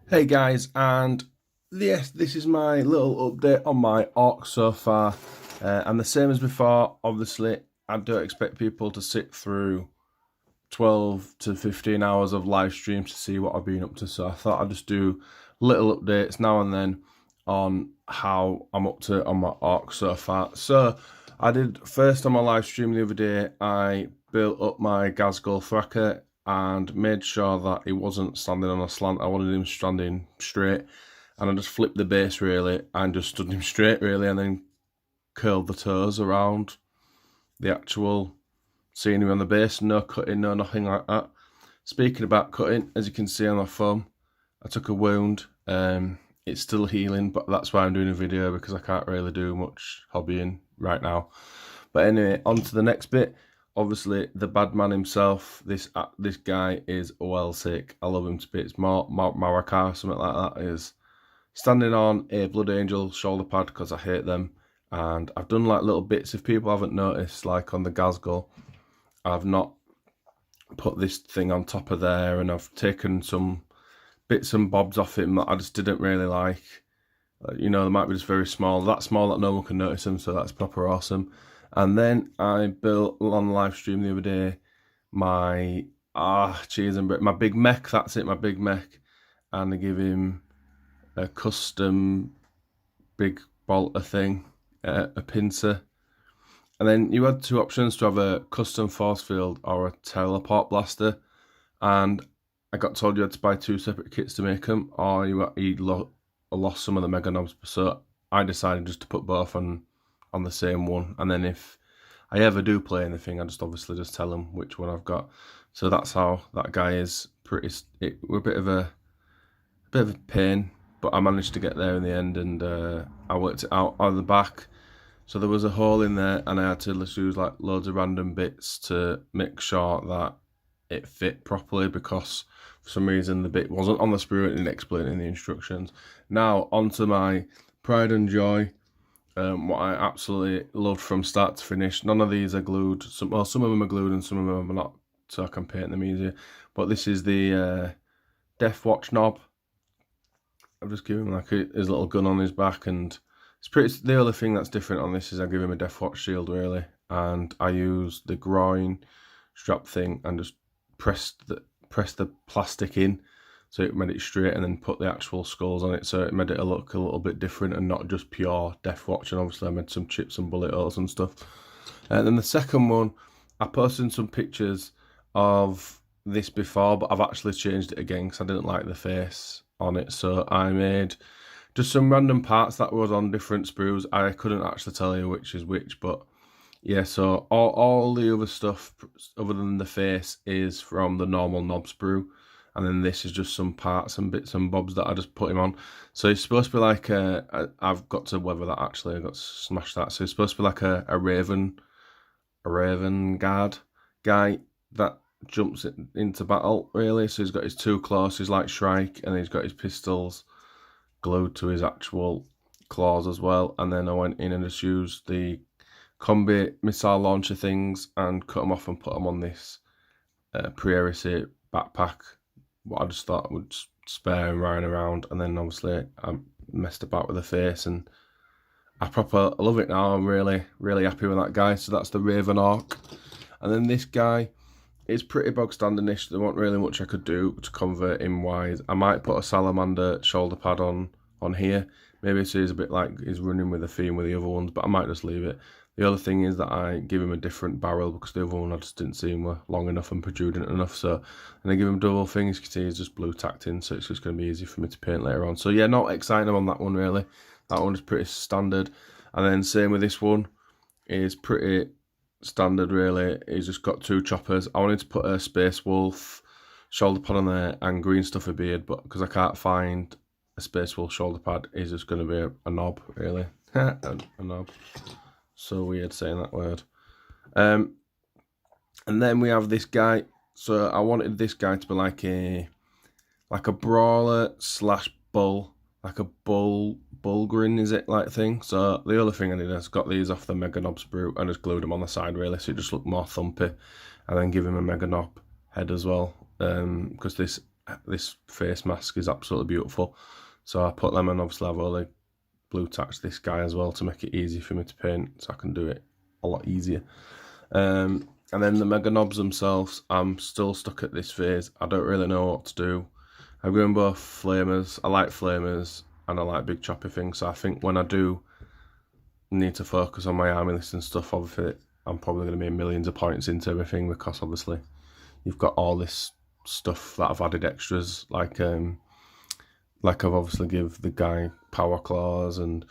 Hey guys, and yes, this is my little update on my ARC so far. And the same as before, obviously, I don't expect people to sit through 12 to 15 hours of live streams to see what I've been up to. So I thought I'd just do little updates now and then on how I'm up to on my ARC so far. So I did first on my live stream the other day, I built up my Gazgul Thracker and made sure that he wasn't standing on a slant. I wanted him standing straight, and I just flipped the base really and just stood him straight really, and then curled the toes around the actual scenery on the base. No cutting, no nothing like that. Speaking about cutting, as you can see on my thumb, I took a wound. It's still healing, but that's why I'm doing a video, because I can't really do much hobbying right now. But anyway, on to the next bit. Obviously, the bad man himself, this guy is well sick. I love him to bits. Maraka, something like that, is standing on a Blood Angel shoulder pad because I hate them. And I've done like little bits, if people haven't noticed, like on the Gazgul, I've not put this thing on top of there, and I've taken some bits and bobs off him that I just didn't really like. You know, they might be just very small. That small that no one can notice them, so that's proper awesome. And then I built on live stream the other day my my big mech. That's it, my big mech, and I give him a custom big bolter thing, a pincer. And then you had two options to have a custom force field or a teleport blaster, and I got told you had to buy two separate kits to make them, or you lost some of the mega knobs. So I decided just to put both on the same one, and then if I ever do play anything, I just obviously just tell them which one I've got. So that's how that guy is. We're a bit of a pain, but I managed to get there in the end, and I worked it out on the back. So there was a hole in there, and I had to use like loads of random bits to make sure that it fit properly, because for some reason the bit wasn't on the sprue and explaining the instructions. Now onto my pride and joy. What I absolutely loved from start to finish. None of these are glued. Some of them are glued and some of them are not, so I can paint them easier. But this is the Death Watch knob. I've just given him like his little gun on his back, and the only thing that's different on this is I give him a Death Watch shield really, and I use the groin strap thing and just press the plastic in so it made it straight, and then put the actual skulls on it, so it made it look a little bit different and not just pure Death Watch. And obviously I made some chips and bullet holes and stuff. And then the second one, I posted some pictures of this before, but I've actually changed it again because I didn't like the face on it. So I made just some random parts that was on different sprues. I couldn't actually tell you which is which, but yeah, so all the other stuff other than the face is from the normal knob sprue, and then this is just some parts and bits and bobs that I just put him on. So it's supposed to be like I've got to weather that actually. I got to smash that. So it's supposed to be like a raven guard guy that jumps into battle really. So he's got his two claws, he's like Shrike, and he's got his pistols glued to his actual claws as well. And then I went in and just used the combi missile launcher things and cut them off and put them on this Priority backpack, what I just thought would spare and riding around. And then obviously I messed about with the face, and I love it now. I'm really happy with that guy. So that's the RavenRook. And then this guy is pretty bog standardish. There wasn't really much I could do to convert him wise. I might put a salamander shoulder pad on here, maybe so he's a bit like he's running with the theme with the other ones, but I might just leave it. The other thing is that I give him a different barrel, because the other one I just didn't see him were long enough and protrudiant enough. So, and I give him double things. You can see he's just blue tacked in, so it's just going to be easy for me to paint later on. So yeah, not exciting on that one really. That one is pretty standard. And then same with this one, is pretty standard really. He's just got two choppers. I wanted to put a Space Wolf shoulder pad on there and green stuffer beard, but because I can't find a Space Wolf shoulder pad, he's just going to be a knob really. a knob. So weird saying that word. And then we have this guy. So I wanted this guy to be like a brawler / bull, like a bullgrin, is it, like thing. So the other thing I did is got these off the Mega Knob sprue and just glued them on the side really, so it just looked more thumpy. And then give him a Mega Knob head as well, because this this face mask is absolutely beautiful. So I put them, and obviously I've only blue tacked this guy as well to make it easy for me to paint, so I can do it a lot easier. And then the mega knobs themselves, I'm still stuck at this phase. I don't really know what to do. I'm going both flamers. I like flamers and I like big choppy things, so I think when I do need to focus on my army list and stuff, obviously I'm probably going to be millions of points into everything, because obviously you've got all this stuff that I've added extras, like I've obviously give the guy power claws and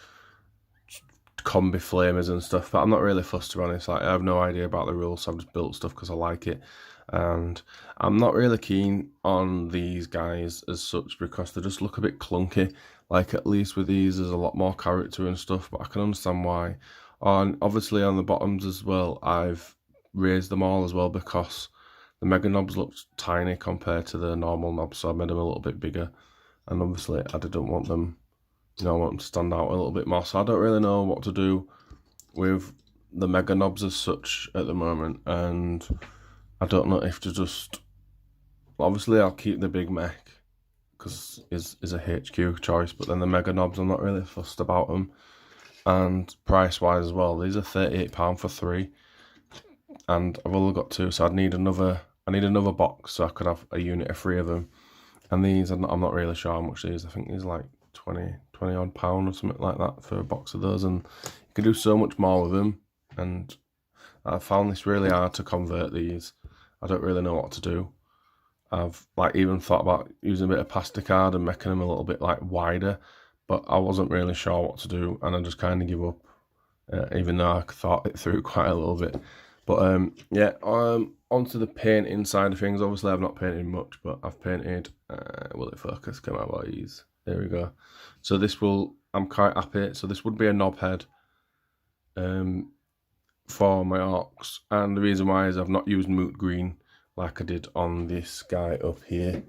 combi flamers and stuff, but I'm not really fussed, to be honest. Like, I have no idea about the rules, so I've just built stuff because I like it. And I'm not really keen on these guys as such, because they just look a bit clunky. Like, at least with these there's a lot more character and stuff, but I can understand why. And obviously on the bottoms as well, I've raised them all as well, because the mega knobs looked tiny compared to the normal knobs, so I made them a little bit bigger. And obviously I didn't want them, I want them to stand out a little bit more. So I don't really know what to do with the mega knobs as such at the moment, and I don't know if to just, obviously I'll keep the big mech because is a HQ choice, but then the mega knobs, I'm not really fussed about them. And price wise as well, these are £38 for 3, and I've only got 2, so I need another box so I could have a unit of 3 of them. And these, I'm not really sure how much these. I think these are like 20 odd pound or something like that for a box of those, and you can do so much more with them. And I found this really hard to convert these. I don't really know what to do. I've even thought about using a bit of plasticard and making them a little bit wider, but I wasn't really sure what to do, and I just kind of give up, even though I thought it through quite a little bit. But yeah, onto the painting side of things. Obviously I've not painted much, but I've painted, will it focus? Come on, boys. There we go. So this I'm quite happy. So this would be a knob head for my orcs, and the reason why is I've not used moot green like I did on this guy up here.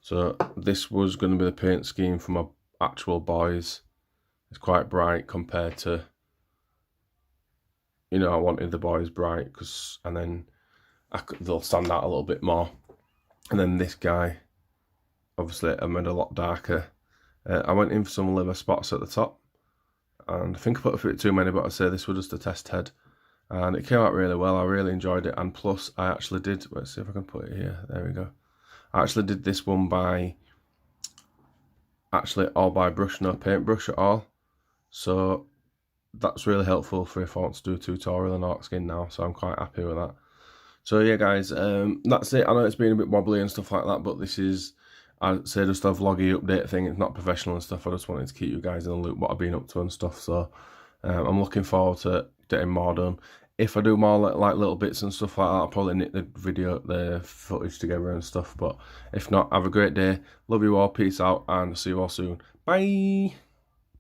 So this was going to be the paint scheme for my actual boys. It's quite bright compared to, I wanted the boys bright, and then they'll stand out a little bit more. And then this guy, obviously I made a lot darker. I went in for some liver spots at the top, and I think I put a bit too many, but I'd say this was just a test head, and it came out really well. I really enjoyed it, and plus I actually did, let's see if I can put it here, there we go. I actually did this one all by brush, no paintbrush at all, so that's really helpful for if I want to do a tutorial on orc skin now, so I'm quite happy with that. So yeah guys, that's it. I know it's been a bit wobbly and stuff like that, but this is, I'd say, just a vloggy update thing. It's not professional and stuff. I just wanted to keep you guys in the loop what I've been up to and stuff. So I'm looking forward to getting more done. If I do more like little bits and stuff like that, I'll probably knit the footage together and stuff. But if not, have a great day. Love you all. Peace out, and see you all soon. Bye.